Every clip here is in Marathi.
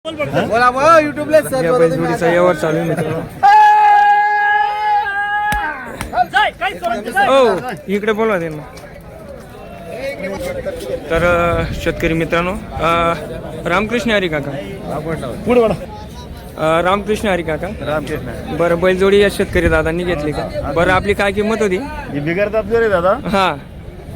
बोला मग युट्यूबला या बैलजोडीचा यावर चालू आहे मित्रांनो. हो इकडे बोलवा त्यांना. तर शेतकरी मित्रांनो रामकृष्ण हरी काका पुढे बडा रामकृष्ण हरी काका रामकृष्ण. बरं बैलजोडी या शेतकरी दादांनी घेतली का? बरं आपली काय किंमत होती? हे बिगरतात रे दादा. हा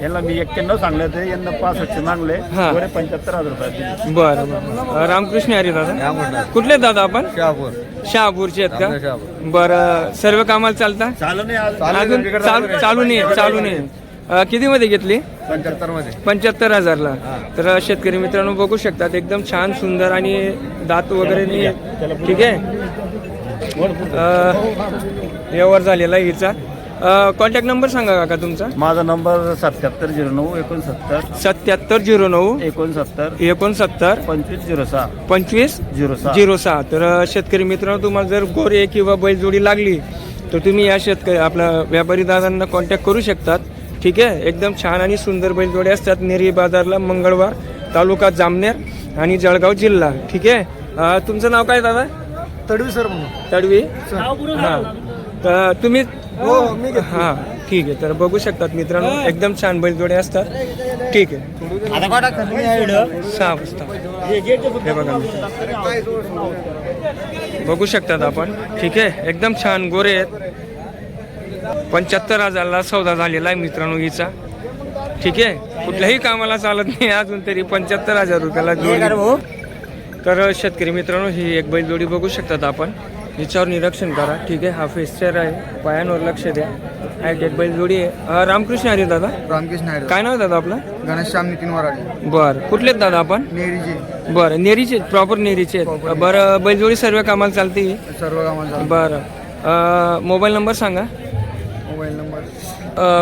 यांना मी 91 सांगले ते यांना 65 मागले. हा. 75,000 रुपये. बरं बरं रामकृष्ण हरी दादा कुठले दादा आपण? शहापूरचे आहेत का? बरं सर्व कामाला चालता? चालू नाही आज. अजून चालू नाही. किती मध्ये घेतली? 75 मध्ये. 75,000ला. तर शेतकरी मित्रांनो बघू शकतात एकदम छान सुंदर आणि दात वगैरे नाही. ठीक आहे व्यवहार झालेला आहे हिचा. कॉन्टॅक्ट नंबर सांगा काका तुमचा. माझा नंबर 7709 69 7709 69 69 2506 2506. तर शेतकरी मित्रांनो तुम्हाला जर गोरे किंवा बैलजोडी लागली तर तुम्ही या शेतकरी आपल्या व्यापारी दादांना कॉन्टॅक्ट करू शकतात. ठीक आहे एकदम छान आणि सुंदर बैलजोडी असतात. नेरी बाजारला मंगळवार, तालुका जामनेर आणि जळगाव जिल्हा. ठीक आहे तुमचं नाव काय दादा? तडवी सर तडवी. हां तर तुम्ही हां ठीक आहे. तर बघू शकतात मित्रांनो एकदम छान बैलजोडे असतात. ठीक आहे 6 वाजता हे बघा बघू शकतात आपण. ठीक आहे एकदम छान गोरे आहेत. 75,000ला सौदा झालेला आहे मित्रांनो हिचा. ठीक आहे कुठल्याही कामाला चालत नाही अजून तरी 75,000 रुपयाला जोडी. तर शेतकरी मित्रांनो ही एक बैलजोडी बघू शकतात आपण. हिच्यावर निरीक्षण करा. ठीक आहे हा फेस्चर आहे. पायांवर लक्ष द्या. हा एक बैलजोडी आहे. रामकृष्ण हरी दादा. रामकृष्ण हरी. काय नाव दादा आपलं? घनश्याम नितीन वराडे. बरं कुठलेत दादा आपण? नेरीचे. बरं नेरीचे प्रॉपर नेरीचे आहेत. बरं बैलजोडी सर्व कामाला चालते? सर्व कामाचा. बरं मोबाईल नंबर सांगा. मोबाईल नंबर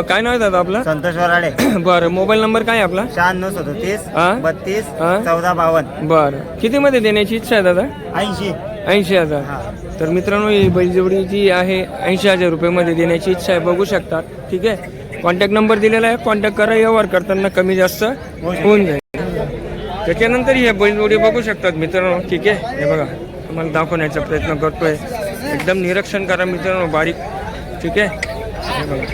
काय नाव आहे दादा आपलं? संतोष वराडे. बरं मोबाईल नंबर काय आहे आपला? 9637 हा? 32 हा? 1452. बरं किती मध्ये देण्याची इच्छा आहे दादा? 80,000. तर मित्रांनो ही बैलजोडी जी आहे 80,000 रुपयामध्ये देण्याची इच्छा आहे बघू शकतात. ठीक आहे कॉन्टॅक्ट नंबर दिलेला आहे. कॉन्टॅक्ट करा. व्यवहार करताना कमी जास्त होऊन जाईल. त्याच्यानंतर ही बैलजोडी बघू शकतात मित्रांनो. ठीक आहे हे बघा तुम्हाला दाखवण्याचा प्रयत्न करतोय. एकदम निरीक्षण करा मित्रांनो बारीक. ठीक आहे हे बघा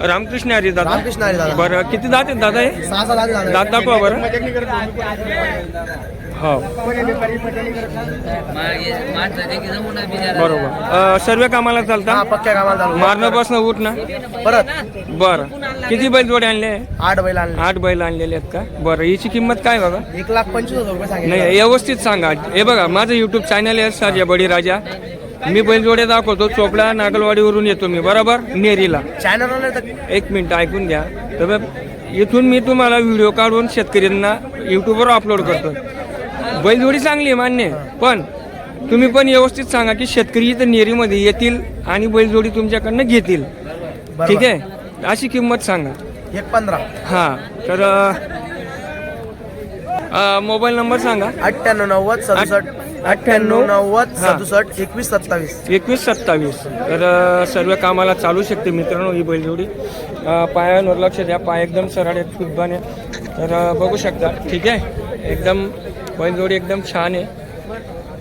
रामकृष्ण हरी दादा. रामकृष्ण हरी दादा. बरं किती दात आहेत दादा हे? 6 दात दाखवा बरं. हो बरोबर सर्व कामाला चालता? पक्क्या कामाला चालू. मारण्यापासून उठ ना परत बरं किती बैल जोडे आणले? 8 बैल आणले. 8 बैल आणलेले आहेत का? बरं हिची किंमत काय बघा? 1,25,000 रुपये सांगितले. नाही व्यवस्थित सांगा. हे बघा माझं युट्यूब चॅनल आहे सार्या बडी राजा. मी बैलजोडे दाखवतो. चोपडा नागलवाडीवरून येतो मी बरोबर नेरीला. चॅनल एक मिनिट ऐकून घ्या. तर इथून मी तुम्हाला व्हिडिओ काढून शेतकऱ्यांना युट्यूबवर अपलोड करतो. बैलजोडी चांगली आहे मान्य पण तुम्ही पण व्यवस्थित सांगा की शेतकरी इथं नेरीमध्ये येतील आणि बैलजोडी तुमच्याकडनं घेतील. ठीक आहे अशी किंमत सांगा. 1,15. हां तर मोबाईल नंबर सांगा. 98 67 98 67 21 27. 2127. तर सर्व कामाला चालू शकते मित्रांनो ही बैलजोडी. पायांवर लक्ष द्या. पाय एकदम सरळ आहेत खुदबाने. तर बघू शकता. ठीक आहे एकदम बैलजोडी एकदम छान आहे.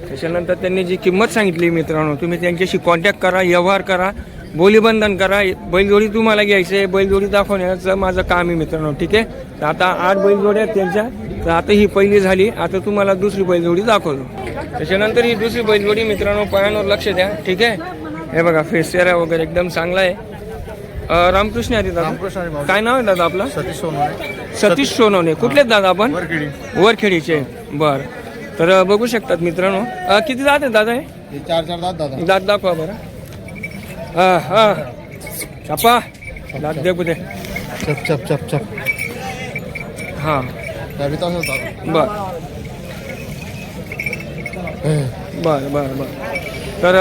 त्याच्यानंतर त्यांनी जी किंमत सांगितली मित्रांनो तुम्ही त्यांच्याशी कॉन्टॅक्ट करा. व्यवहार करा. बोलीबंधन करा. बैलजोडी तुम्हाला घ्यायची आहे. बैलजोडी दाखवण्याचं माझं काम आहे मित्रांनो. ठीक आहे तर आता 8 बैलजोडी आहेत त्यांच्या. तर आता ही पहिली झाली. आता तुम्हाला दुसरी बैलजोडी दाखवतो. त्याच्यानंतर ही दुसरी बैलजोडी मित्रांनो पायांवर लक्ष द्या. ठीक आहे हे बघा फेसचेहरा वगैरे एकदम चांगला आहे. रामकृष्ण हरी दादा. काय नाव आहे दादा आपलं? सतीश सोनवणे. सतीश सोनवणे. कुठलेच दादा आपण? वरखेडीचे. बरं तर बघू शकतात मित्रांनो. किती दात आहे दादा हे? 4 दात दादा. दात दाखवा बरं. हा छापा दात देखू दे. चप चप चप चप. हां त्यावेळी तसं होतं. बरं तर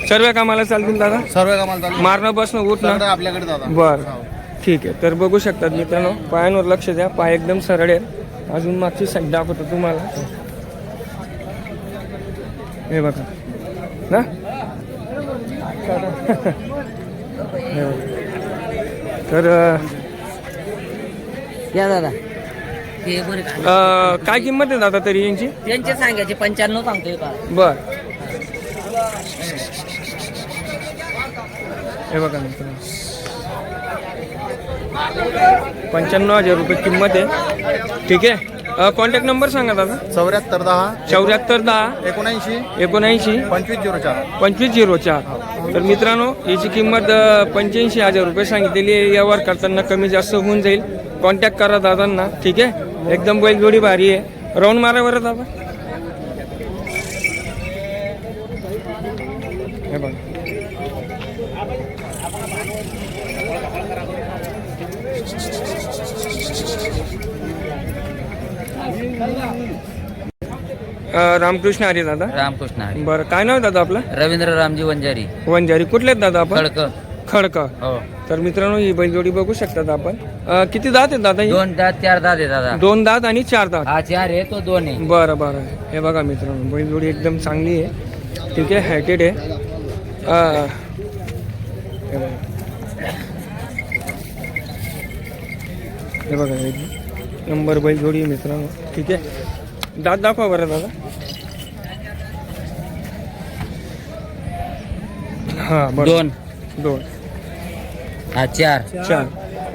सर्व कामाला चालतील दादा? सर्व कामाला चालू. मारणं बसणं उठणं आपल्याकडे दादा. बरं ठीक आहे. तर बघू शकतात मित्रांनो पायांवर लक्ष द्या. पाय एकदम सरळ आहेत. अजून मागची साईड दाखवतो तुम्हाला. हे बघा ना तर या दादा ते बरे काय किंमत आहे दादा तरी यांची? त्यांचे सांगायचे 95 सांगतोय का. बर हे बघा मित्रांनो 95,000 रुपये किंमत आहे. ठीक आहे. कॉन्टॅक्ट नंबर सांगा दादा. 7410 7410 79 79 2504. 2504. तर मित्रांनो याची किंमत 85,000 रुपये सांगितलेली आहे. व्यवहार करताना कमी जास्त होऊन जाईल. कॉन्टॅक्ट करा दादांना. ठीक आहे. एकदम बैलजोडी भारी आहे. राऊंड मारा बरं दादा. हे बघा रामकृष्ण हरी दादा. रामकृष्ण हरी. बरं काय नाव आहे दादा आपलं? रवींद्र रामजी वंजारी. वंजारी. कुठले आहेत दादा आपण? खडक. हो. तर मित्रांनो ही बैलजोडी बघू शकतात आपण. किती दात आहेत दादा? 2 दात 4 दात आहे दादा. 2 दात आणि 4 दात. हा 4 आहे तो 2 आहे. बरं बरं. हे बघा मित्रांनो बैलजोडी एकदम चांगली आहे. ठीक आहे. हॅटेड आहे. हे बघा एक नंबर बैलजोडी आहे मित्रांनो. ठीक आहे. दात दाखवा बरं दादा. हां बरं. 2 हा 4.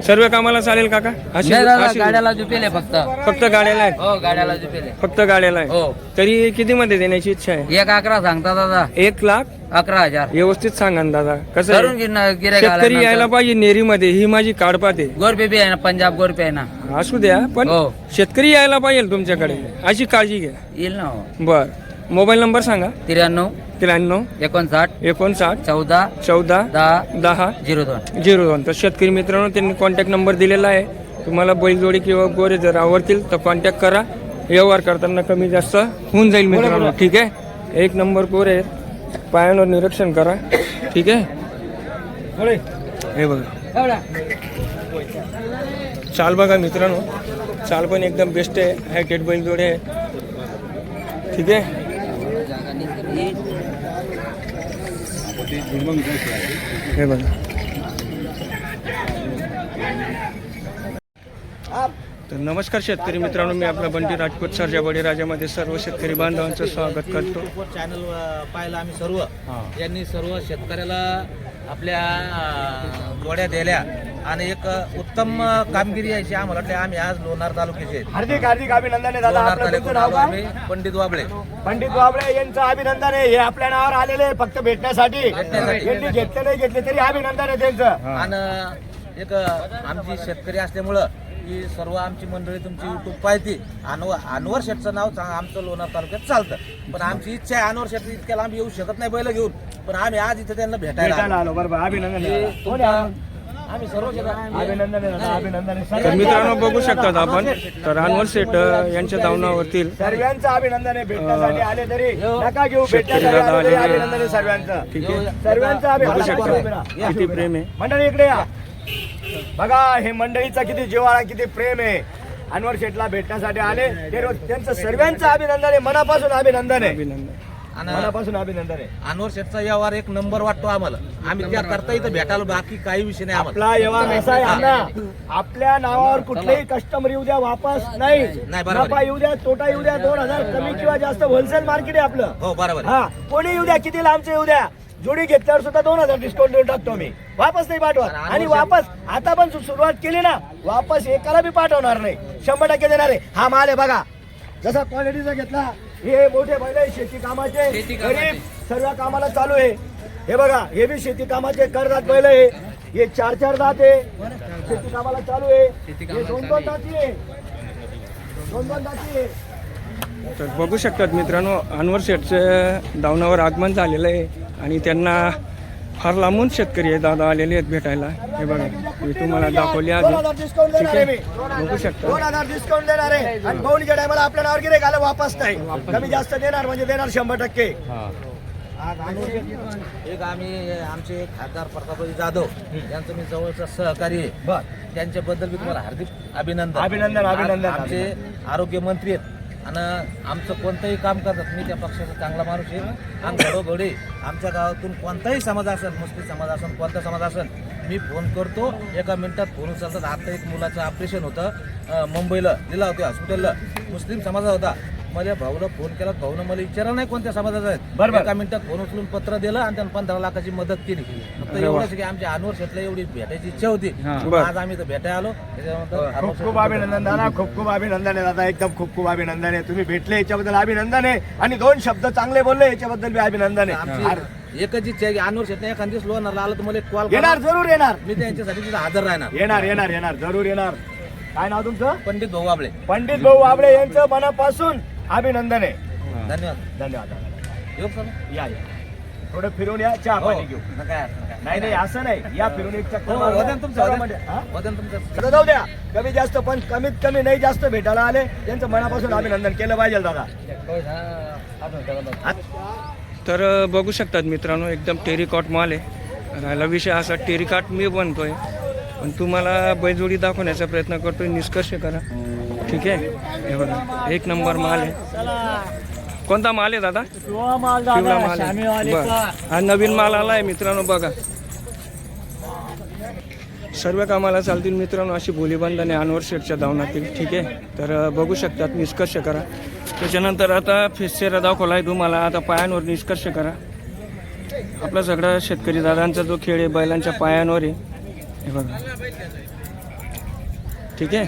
सर्व कामाला चालेल काका? अशी गाड्याला जुपेले फक्त. फक्त गाड्याला आहे? हो गाड्याला जुपेले. फक्त गाड्याला आहे. हो. तरी किती मध्ये देण्याची इच्छा आहे? 1,11 सांगता दादा. 1,11,000. व्यवस्थित सांगा ना दादा. कसं करून आहे? घेईन गिऱ्हाईक शेतकरी यायला पाहिजे नेरीमध्ये. ही माझी काडपात आहे. गोरपे बी आहे ना, पंजाब गोरपे आहे ना. असू द्या पण हो. शेतकरी यायला पाहिजे तुमच्याकडे. अशी काळजी घ्या. येईल ना. हो. बर. मोबाईल नंबर सांगा. 93 93 59 59 14 14 10 10 02. 02. तर शेतकरी मित्रांनो त्यांनी कॉन्टॅक्ट नंबर दिलेला आहे. तुम्हाला बैलजोडी किंवा गोरे जर आवडतील तर कॉन्टॅक्ट करा. व्यवहार करताना कमी जास्त होऊन जाईल मित्रांनो. ठीक आहे. एक नंबर गोरे आहेत. पायांवर निरीक्षण करा. ठीक आहे. हे बघा चाल बघा मित्रांनो. चाल पण एकदम बेस्ट आहे. हॅकेट बैलजोडी आहे. ठीक आहे. हे बघा तर नमस्कार शेतकरी मित्रांनो. मी आपला बंटी राजपूत सरजा बळीराजामध्ये सर्व शेतकरी बांधवांचं स्वागत करतो. चॅनल पाहिलं आम्ही सर्व. यांनी सर्व शेतकऱ्याला आपल्या जोड्या दिल्या आणि एक उत्तम कामगिरी यायची आम्हाला वाटले. आम्ही आज लोणार तालुक्याचे हार्दिक हार्दिक अभिनंदन आहे दादा. लोणार आपलं तुमचं तालुक्यातून नाव आलो काय? आम्ही. पंडित वाबळे. पंडित बाबळे यांचं अभिनंदन आहे. हे आपल्या नावावर आलेले फक्त भेटण्यासाठी. यांनी घेतले नाही घेतले तरी अभिनंदन आहे त्यांचं. आणि एक आमची शेतकरी असल्यामुळं की सर्व आमची मंडळी तुमची युट्यूब पाहते. अनवर शेठचं नाव आमचं लोणार तालुक्यात चालतं. पण आमची इच्छा आहे अनवर शेठ इतक्या लांब येऊ शकत नाही बैल घेऊन. पण आम्ही आज इथे त्यांना भेटायला आलो. बरोबर. अभिनंदन आहे दादा. कोण आहे आपण? आम्ही सर्व अभिनंदन आहे दादा. अभिनंदन आहे. तर मित्रांनो बघू शकतात आपण. तर अनवर शेठ यांच्या धावनावरतील सर्वांचं अभिनंदन आहे. भेटण्यासाठी आले तरी नका घेऊ. भेटण्यासाठी आले तरी अभिनंदन आहे सर्वांचं. ठीक आहे. सर्वांचं बघू अभिनंदन. शकता किती प्रेम आहे. मंडळी इकडे या. बघा हे मंडळीचा किती जिव्हाळा किती प्रेम आहे. अनवर शेठला भेटण्यासाठी आले ते रोज त्यांचं सर्वांचं अभिनंदन आहे. मनापासून अभिनंदन आहे. मनापासून अभिनंदन आहे. अनवर शेठचा व्यवहार एक नंबर वाटतो आम्हाला. आम्ही त्या करता इथं भेटायला बाकी काही विषय नाही आम्हाला. आपला व्यवहार असा आहे अण्णा. आपल्या नावावर कुठलेही कस्टमर येऊ द्या वापस नाही. बरोबर नफा येऊ द्या तोटा येऊ द्या 2,000 कमी किंवा जास्त होलसेल मार्केट आहे आपलं. हो बरोबर. हा कोणी येऊ द्या किती लांबचे येऊ द्या. जोडी घेतल्यावर सुद्धा 2,000 डिस्काउंट देऊन टाकतो मी. वापस नाही पाठवत. आणि वापस आता पण सुरुवात केली ना वापस एकाला बी पाठवणार नाही. 100% देणार आहे. हा माल आहे बघा. जसा क्वालिटीचा घेतला. हे मोठे बैल आहे शेती कामाचे. गरीब सर्व कामाला चालू आहे. हे बघा हे बी शेती कामाचे करदात बैल आहे. हे 4-4 दात आहे. शेती कामाला चालू आहे. हे 2-2 दाती आहे. 2-2 दाती आहे. तर बघू शकतात मित्रांनो अनवर शेठचं धावनावर आगमन झालेलं आहे. आणि त्यांना फार लांबून शेतकरी आहे दादा आलेले आहेत भेटायला. हे बघा मी तुम्हाला दाखवले आधी. 2,000 डिस्काउंट देणार आहे मी. बघू शकता 2,000 डिस्काउंट देणार आहे. आणि भाऊनीच्या टायमाला आपल्या नावावर गिऱ्हाईक आलं वापस नाही. कमी जास्त देणार म्हणजे देणार 100%. एक आम्ही आमचे खासदार प्रतापजी जाधव यांचं मी जवळचं सहकारी आहे. त्यांच्याबद्दल मी तुम्हाला हार्दिक अभिनंदन. अभिनंदन. आमचे आरोग्य मंत्री आहेत आणि आमचं कोणतंही काम करतात. मी त्या पक्षाचा चांगला माणूस आहे. आणि घडोघडी आमच्या गावातून कोणताही समाज असेल मुस्लिम समाज असेल कोणता समाज असेल मी फोन करतो, एका मिनिटात फोन उचलतात. आता एक मुलाचं ऑपरेशन होतं मुंबईला, दिला होते हॉस्पिटलला, मुस्लिम समाजाचा होता. मला भाऊला फोन केला, भाऊनं मला विचारलं नाही कोणत्या समाजाचा आहे. बरोबर. एका मिनिटात फोन उचलून पत्र दिलं आणि त्यानं 15 लाखाची मदत केली. फक्त एवढंच की आमच्या अनवर शेटला एवढी भेटायची इच्छा होती. बरं. आज आम्ही तर भेटायला आलो. त्याच्यानंतर अनवर खूप शेट- खूप अभिनंदन दादा, खूप खूप अभिनंदन आहे दादा, एकदम खूप खूप अभिनंदन आहे. तुम्ही भेटले याच्याबद्दल अभिनंदन आहे आणि 2 शब्द चांगले बोलले याच्याबद्दल बी अभिनंदन आहे. आमची एकच इच्छा आहे की अनवर शेटने एखाद दिवस लोणारला आलं तर मला एक कॉल येणार, जरूर येणार, मी त्यांच्यासाठी तिथं हजर राहणार. येणार येणार येणार, जरूर येणार. काय नाव तुमचं? पंडित भाऊ आपले. पंडित भाऊ आबळे यांचं मनापासून अभिनंदन आहे. धन्यवाद. धन्यवाद. येऊ सर. या या, थोडं फिरून या, चहा पाणी घेऊ. नका. नाही नाही, असं नाही, या फिरून एक चक्कर हो, मारून. वजन तुमचं, सर्वांमध्ये. हा? वजन तुमचं. आता जाऊ द्या, कमी जास्त, पण कमीत कमी नाही जास्त भेटायला आले त्यांचं मनापासून अभिनंदन केलं पाहिजे दादा. तर बघू शकतात मित्रांनो, एकदम टेरिकॉट माल आहे. राहिला विषय असा, टेरिकॉट मी बनतोय पण तुम्हाला बैलजोडी दाखवण्याचा प्रयत्न करतोय, निष्कर्ष करा. ठीक आहे, हे बघा, एक नंबर माल आहे. कोणता माल आहे दादा? पिवळा माल आहे. बरं. हा नवीन माल आलाय मित्रांनो, बघा. सर्व कामाला चालतील मित्रांनो, अशी बोलीबंधने अनवर शेठच्या धावनातील. ठीक आहे, तर बघू शकतात, निष्कर्ष करा. त्याच्यानंतर आता फेसेरा दाखवलाय तुम्हाला, आता पायांवर निष्कर्ष करा. आपला सगळा शेतकरी दादांचा जो खेळ आहे बैलांच्या पायांवर आहे, हे बघा. ठीक आहे,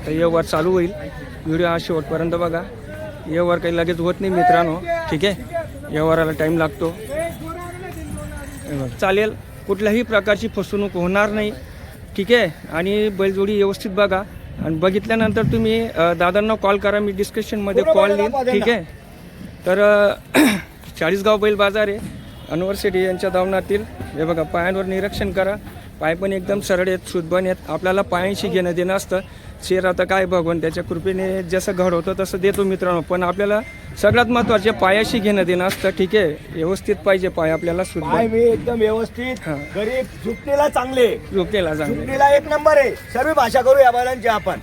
तर व्यवहार चालू होईल. व्हिडिओ हा शेवटपर्यंत बघा. व्यवहार काही लगेच होत नाही मित्रांनो. ठीक आहे, व्यवहाराला टाईम लागतो. हे बघा, चालेल, कुठल्याही प्रकारची फसवणूक होणार नाही. ठीक आहे, आणि बैलजोडी व्यवस्थित बघा आणि बघितल्यानंतर तुम्ही दादांना कॉल करा, मी डिस्क्रिप्शनमध्ये कॉल देईन. ठीक आहे, तर 40गाव बैल बाजार आहे अनवर शेठ यांच्या दावणातील. हे बघा, पायांवर निरीक्षण करा. पाय पण एकदम सरळ आहेत, शुद्धबन आहेत. आपल्याला पायांशी घेणं देणं असतं. शेर आता काय भगवान त्याच्या कृपेने जसं घडवतं तसं देतो मित्रांनो, पण आपल्याला सगळ्यात महत्त्वाचे पायाशी घेणं देणं असतं. ठीक आहे, व्यवस्थित पाहिजे पाय आपल्याला, पाय शुद्ध मी एकदम व्यवस्थित, हा. गरीब, झुकणीला चांगले, झोपलेला चांगले. झुकणीला एक नंबर आहे. सर्व भाषा करू या बैलांची आपण.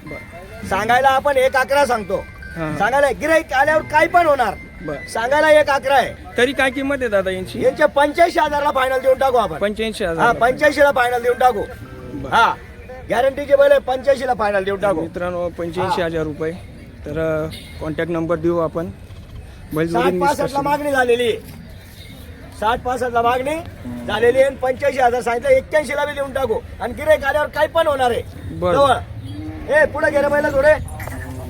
सांगायला आपण 1-11 सांगतो, हा. सांगायला गिऱ्हाईक आल्यावर काय पण होणार, बरं, सांगायला 1-11 आहे. तरी काय किंमत आहे दादा यांची? यांच्या 85,000ला फायनल देऊन टाकू आपण. 85,000. हा, 85ला फायनल देऊन टाकू. हा, गॅरंटीचे बैल 85ला फायनल देऊन टाकू. मित्रांनो 85,000 रुपये. तर कॉन्टॅक्ट नंबर देऊ आपण. बैलजोडी 60-65ला मागणी झालेली आहे. 60-65ला मागणी झालेली आहे. 85,000 सांगितलं, 81ला बी देऊन टाकू. आणि गिऱ्हाईक आल्यावर काय पण होणार आहे. बरं. जवळ ए, पुढे घे रे बैल, थोडे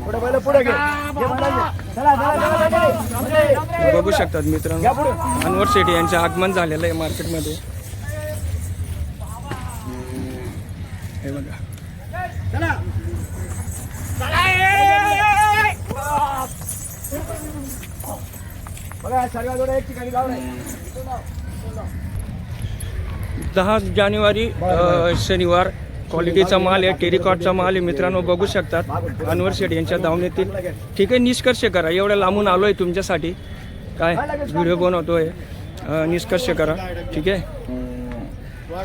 पुढे बैल, पुढे घे. घे बैल, घे. चला चला चला. बघू शकतात मित्रांनो, या पुढे. अनवर शेठ यांचं आगमन झालेलं आहे मार्केटमध्ये. हे बघा, चला. बघा, सर्व जोडे एक ठिकाणी लावलंय. 10 जानेवारी शनिवार. क्वालिटीचा माल आहे, टेरिकॉटचा माल आहे मित्रांनो, बघू शकतात अनवर शेठ यांच्या दावणीतील. ठीक आहे, निष्कर्ष करा. एवढं लांबून आलो आहे तुमच्यासाठी, काय व्हिडिओ बनवतोय, निष्कर्ष करा. ठीक आहे,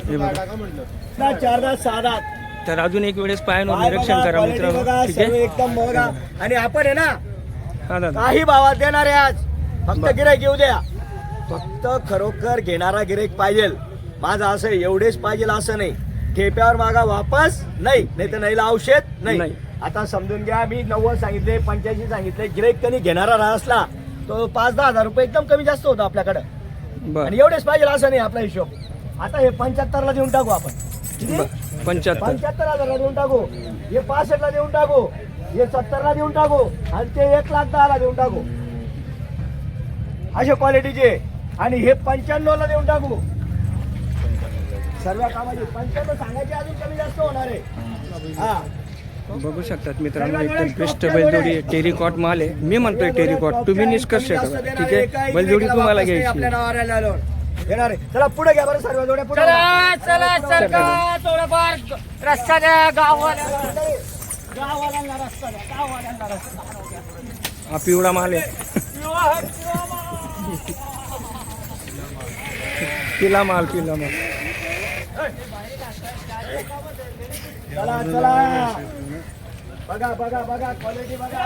हे बघा. 4-6. तर अजून एक वेळेस पायांवर निरीक्षण करा मित्रांनो. ठीक सर्व आहे, एकदम बघा. आणि आपण आहे ना, हा दादा. काही भावात देणार आहे आज. फक्त गिऱ्हाईक येऊ द्या. फक्त खरोखर घेणारा गिऱ्हाईक पाहिजे. माझं असं एवढेच पाहिजे असं नाही. ठेप्यावर मागा वापस नाही, नाही तर नाहीला औषध नाही. नाही. आता समजून घ्या, मी 90 सांगितले, 85 सांगितले. गिऱ्हाईक कधी घेणारा असला तो 5-10 हजार रुपये एकदम कमी जास्त होतो आपल्याकडे. बरं, आणि एवढेच पाहिजे असं नाही आपला हिशोब. आता हे 75ला देऊन टाकू आपण. किती? 75. 75,000ला देऊन टाकू. हे 65ला देऊन टाकू. हे 70ला देऊन टाकू. आणि ते 1,10,000ला देऊन टाकू. अशा क्वालिटीचे. आणि हे 95ला देऊन टाकू. सर्व कामाची 95 सांगायचे, अजून कमी जास्त होणार आहे. हा, बघू शकतात मित्रांनो, एकदम बेस्ट बैलजोडी आहे. टेरिकॉट माल आहे. मी म्हणतोय टेरिकॉट, तुम्ही निष्कर्ष करा. ठीक आहे, बैलजोडी तुम्हाला घ्यायची. आपल्या नावावर आल्यावर येणार आहे. चला पुढे घ्या बरं, सर्व जोड्या पुढे. चला सरकार थोडंफार रस्ता द्या गाववाल्यांना रस्ता द्या, गाववाल्यांना रस्ता द्या. हा पिवळा माल आहे. पिला माल, पिला माल. चला चला, बघा बघा बघा, क्वालिटी बघा.